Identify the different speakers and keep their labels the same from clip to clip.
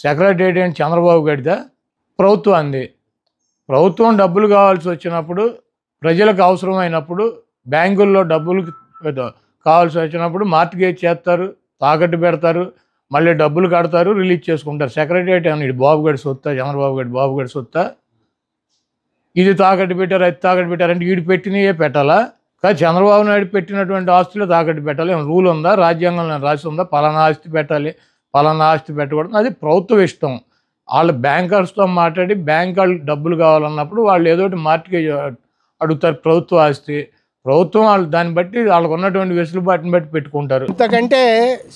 Speaker 1: Secretariat ఏంటి చంద్రబాబు గడిదా, ప్రభుత్వాన్ని. ప్రభుత్వం డబ్బులు కావాల్సి వచ్చినప్పుడు, ప్రజలకు అవసరమైనప్పుడు, బ్యాంకుల్లో డబ్బులు కావాల్సి వచ్చినప్పుడు మార్టిగేజ్ చేస్తారు, తాకట్టు పెడతారు, మళ్ళీ డబ్బులు కడతారు, రిలీజ్ చేసుకుంటారు. సెక్రటేరియట్ అని ఇది బాబు గడి సొత్తా, చంద్రబాబు గడి సొత్తా? ఇది తాకట్టు పెట్టారు, అది తాకట్టు పెట్టారంటే వీడు పెట్టినయే పెట్టాలా? కానీ చంద్రబాబు నాయుడు పెట్టినటువంటి ఆస్తులు తాకట్టు పెట్టాలి. ఏమైనా రూల్ ఉందా? రాజ్యాంగంలో రాసి ఉందా పలానా ఆస్తి పెట్టాలి, పలానా ఆస్తి పెట్టకూడదు? అది ప్రభుత్వం ఇష్టం. వాళ్ళు బ్యాంకర్స్తో మాట్లాడి బ్యాంక్ వాళ్ళు డబ్బులు కావాలన్నప్పుడు వాళ్ళు ఏదోటి మార్టిగేజ్ అడుగుతారు, ప్రభుత్వ ఆస్తి. ప్రభుత్వం వాళ్ళు దాన్ని బట్టి వాళ్ళకు ఉన్నటువంటి వెసులుబాటుని బట్టి పెట్టుకుంటారు.
Speaker 2: ఇంతకంటే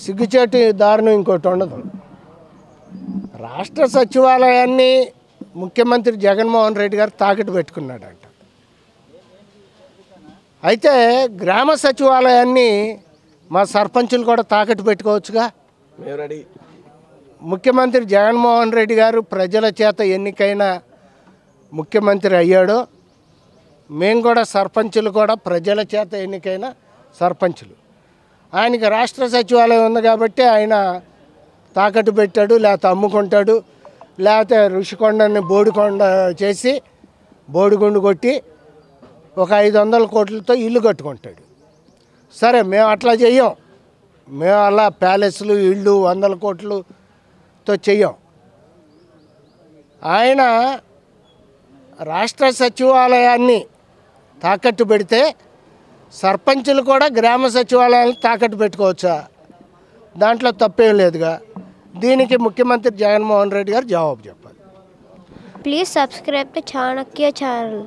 Speaker 2: సిగ్గుచేటు దారుణం ఇంకోటి ఉండదు. రాష్ట్ర సచివాలయాన్ని ముఖ్యమంత్రి జగన్మోహన్ రెడ్డి గారు తాకట్టు పెట్టుకున్నాడంట. అయితే గ్రామ సచివాలయాన్ని మా సర్పంచులు కూడా తాకట్టు పెట్టుకోవచ్చుగా. ముఖ్యమంత్రి జగన్మోహన్ రెడ్డి గారు ప్రజల చేత ఎన్నికైన ముఖ్యమంత్రి అయ్యాడు. మేము కూడా సర్పంచులు కూడా ప్రజల చేత ఎన్నికైన సర్పంచులు. ఆయనకి రాష్ట్ర సచివాలయం ఉంది కాబట్టి ఆయన తాకట్టు పెట్టాడు, లేకపోతే అమ్ముకుంటాడు, లేకపోతే ఋషికొండని బోడికొండ చేసి బోడిగుండు కొట్టి ఒక 500 కోట్లతో ఇల్లు కట్టుకుంటాడు. సరే, మేము అట్లా చెయ్యం. మేము అలా ప్యాలెస్లు, ఇళ్ళు 100 కోట్లతో చెయ్యం. ఆయన రాష్ట్ర సచివాలయాన్ని తాకట్టు పెడితే సర్పంచులు కూడా గ్రామ సచివాలయాన్ని తాకట్టు పెట్టుకోవచ్చా? దాంట్లో తప్పేం లేదుగా. దీనికి ముఖ్యమంత్రి జగన్మోహన్ రెడ్డి గారు జవాబు చెప్పాలి.
Speaker 3: Please subscribe to Chanakya channel.